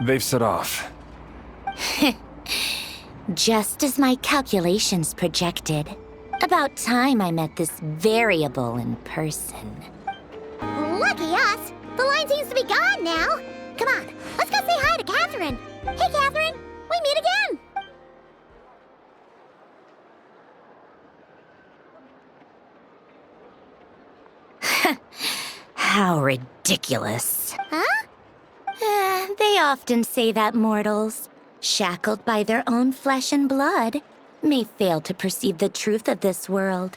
They've set off. Just as my calculations projected. About time I met this variable in person. Lucky us! The line seems to be gone now. Come on, let's go say hi to Catherine. Hey, Catherine, we meet again. How ridiculous. Huh? They often say that mortals, shackled by their own flesh and blood, may fail to perceive the truth of this world,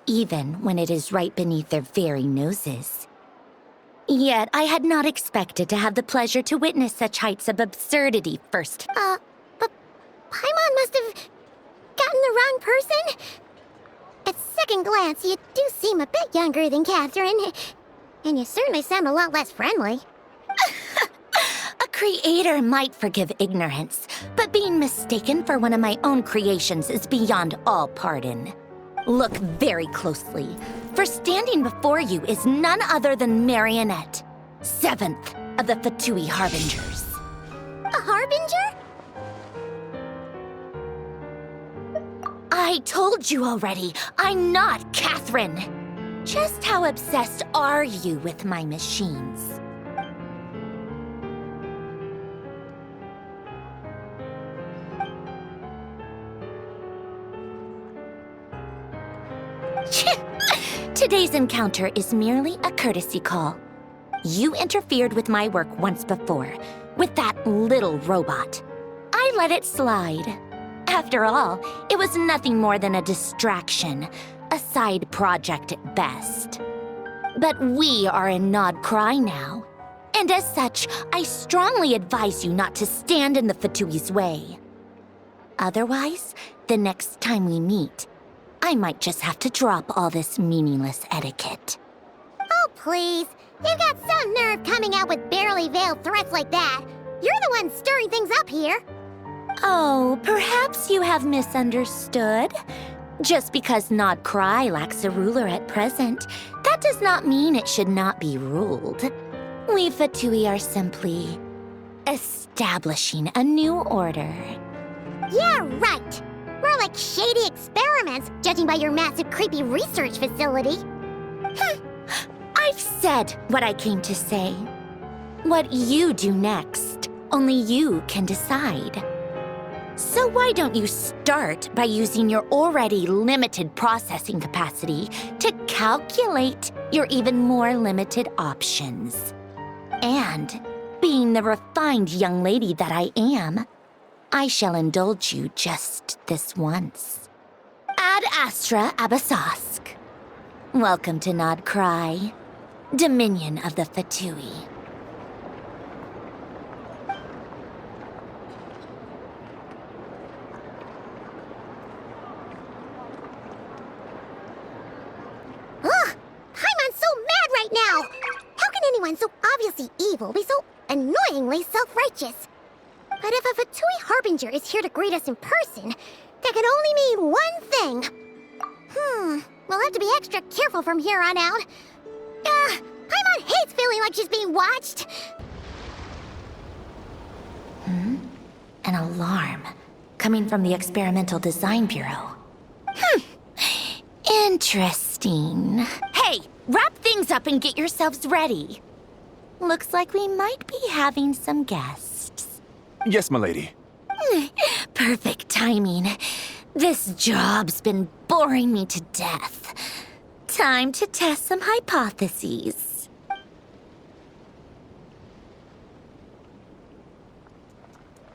even when it is right beneath their very noses. Yet I had not expected to have the pleasure to witness such heights of absurdity first. But Paimon must have gotten the wrong person. At second glance, you do seem a bit younger than Catherine, and you certainly sound a lot less friendly. A creator might forgive ignorance, but being mistaken for one of my own creations is beyond all pardon. Look very closely, for standing before you is none other than Marionette, 7th of the Fatui Harbingers. A harbinger? I told you already, I'm not Catherine. Just how obsessed are you with my machines? Today's encounter is merely a courtesy call. You interfered with my work once before, with that little robot. I let it slide. After all, it was nothing more than a distraction, a side project at best. But we are in Nodcrai now, and as such, I strongly advise you not to stand in the Fatui's way. Otherwise, the next time we meet, I might just have to drop all this meaningless etiquette. Oh, please. You've got some nerve coming out with barely veiled threats like that. You're the one stirring things up here. Oh, perhaps you have misunderstood. Just because Nodcrai lacks a ruler at present, that does not mean it should not be ruled. We Fatui are simply establishing a new order. Yeah, right. More like shady experiments, judging by your massive, creepy research facility. I've said what I came to say. What you do next, only you can decide. So why don't you start by using your already limited processing capacity to calculate your even more limited options? And, being the refined young lady that I am, I shall indulge you just this once. Ad Astra Abasask. Welcome to Nodcrai, Dominion of the Fatui. Ugh! Paimon's so mad right now! How can anyone so obviously evil be so annoyingly self-righteous? But if a Fatui Harbinger is here to greet us in person, that can only mean one thing. We'll have to be extra careful from here on out. Paimon hates feeling like she's being watched. An alarm coming from the Experimental Design Bureau. Interesting. Hey, wrap things up and get yourselves ready. Looks like we might be having some guests. Yes, my lady. Perfect timing. This job's been boring me to death. Time to test some hypotheses.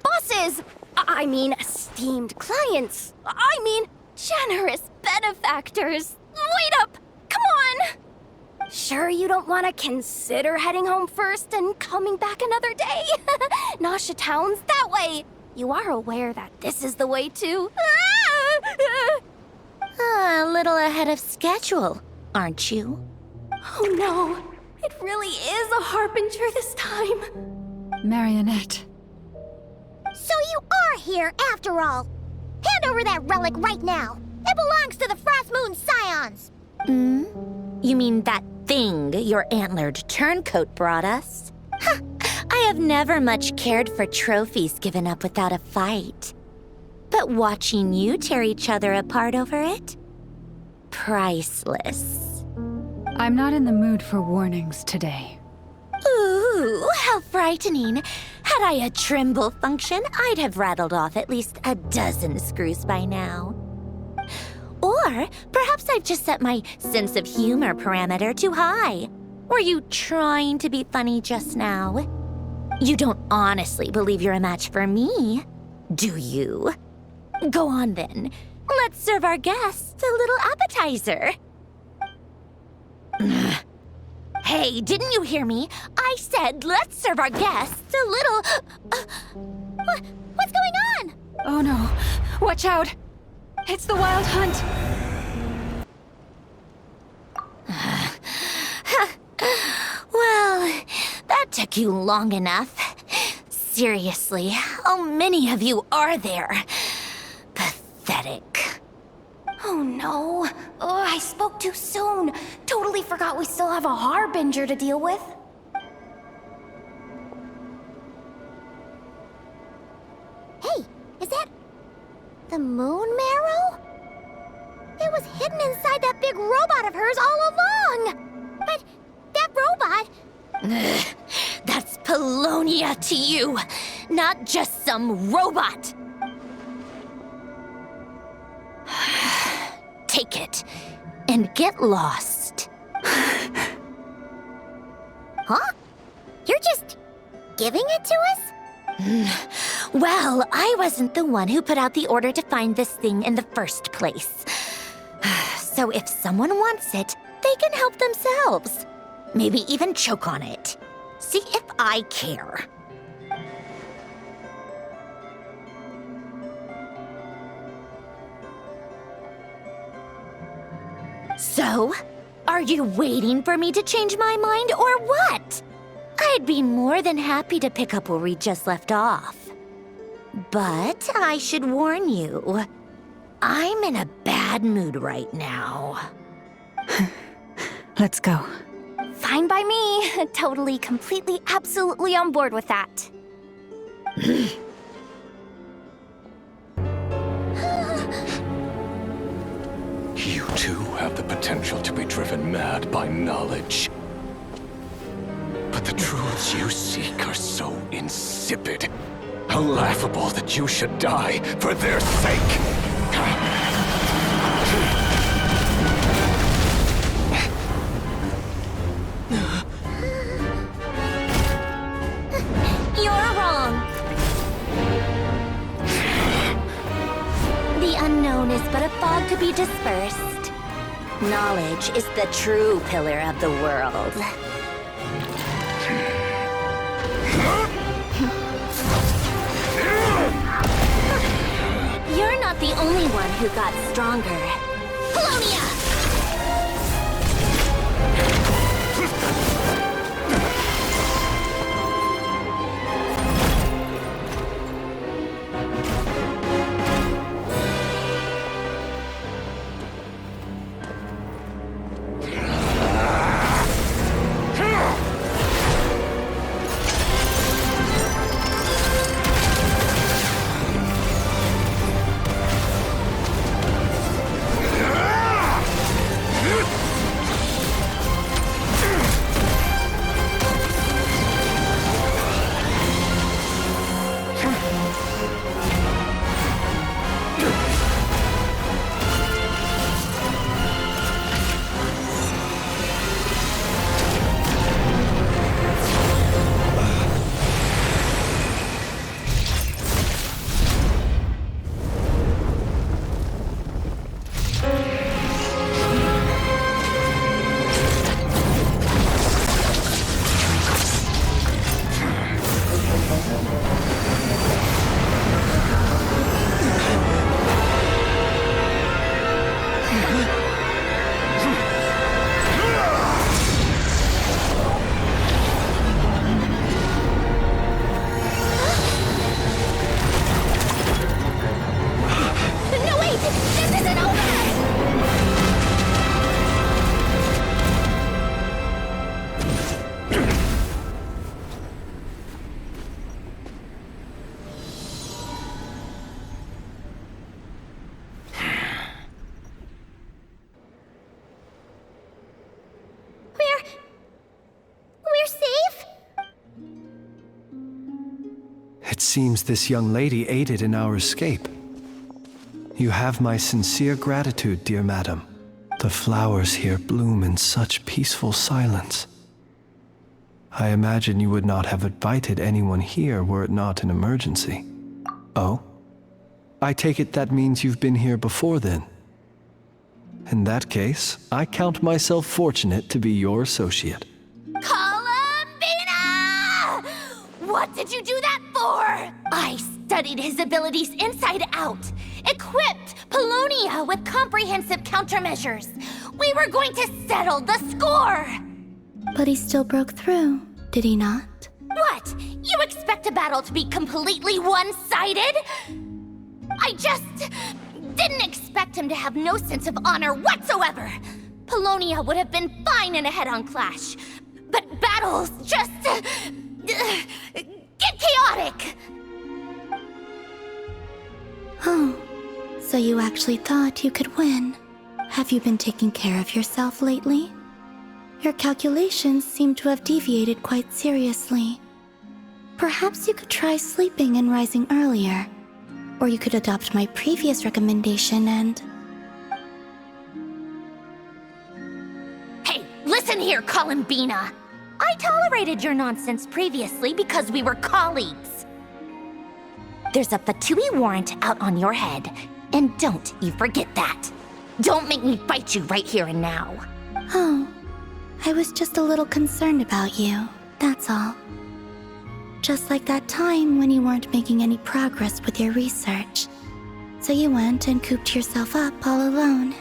Bosses! I mean, esteemed clients. I mean, generous benefactors. Wait up! Come on! Sure you don't want to consider heading home first and coming back another day? Nasha Town's that way. You are aware that this is the way too. A little ahead of schedule, aren't you? Oh no, it really is a harbinger this time. Marionette. So you are here after all. Hand over that relic right now. It belongs to the Frost Moon Scions. You mean that thing your antlered turncoat brought us? I have never much cared for trophies given up without a fight. But watching you tear each other apart over it? Priceless. I'm not in the mood for warnings today. Ooh, how frightening. Had I a Trimble function, I'd have rattled off at least a dozen screws by now. Or perhaps I've just set my sense of humor parameter too high. Were you trying to be funny just now? You don't honestly believe you're a match for me, do you? Go on then. Let's serve our guests a little appetizer. Hey, didn't you hear me? I said let's serve our guests a little... What's going on? Oh no, watch out! It's the Wild Hunt! Well, that took you long enough. Seriously, how many of you are there? Pathetic. Oh no. Oh, I spoke too soon. Totally forgot we still have a Harbinger to deal with. Hey, is that the moon marrow? It was hidden inside that big robot of hers all along. But that robot... That's Polonia to you, not just some robot. Take it and get lost. Huh? You're just giving it to us? Well, I wasn't the one who put out the order to find this thing in the first place. So if someone wants it, they can help themselves. Maybe even choke on it. See if I care. So, are you waiting for me to change my mind or what? I'd be more than happy to pick up where we just left off. But I should warn you, I'm in a bad mood right now. Let's go. Fine by me. Totally, completely, absolutely on board with that. You too have the potential to be driven mad by knowledge. But the truths you seek are so insipid. How laughable that you should die for their sake. You're wrong. The unknown is but a fog to be dispersed. Knowledge is the true pillar of the world. You're not the only one who got stronger. Polonia! It seems this young lady aided in our escape. You have my sincere gratitude, dear madam. The flowers here bloom in such peaceful silence. I imagine you would not have invited anyone here were it not an emergency. Oh? I take it that means you've been here before then. In that case, I count myself fortunate to be your associate. Colombina! What did you do that for? I studied his abilities inside out, equipped Polonia with comprehensive countermeasures. We were going to settle the score! But he still broke through, did he not? What? You expect a battle to be completely one-sided? I just didn't expect him to have no sense of honor whatsoever. Polonia would have been fine in a head-on clash, but battles just get chaotic. Oh, so you actually thought you could win. Have you been taking care of yourself lately? Your calculations seem to have deviated quite seriously. Perhaps you could try sleeping and rising earlier. Or you could adopt my previous recommendation and... Hey, listen here, Colombina. I tolerated your nonsense previously because we were colleagues. There's a Fatui warrant out on your head, and don't you forget that. Don't make me fight you right here and now. Oh, I was just a little concerned about you, that's all. Just like that time when you weren't making any progress with your research. So you went and cooped yourself up all alone.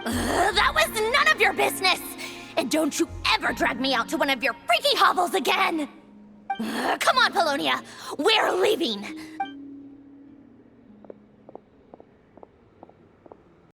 That was none of your business! And don't you ever drag me out to one of your freaky hovels again! Come on, Polonia! We're leaving!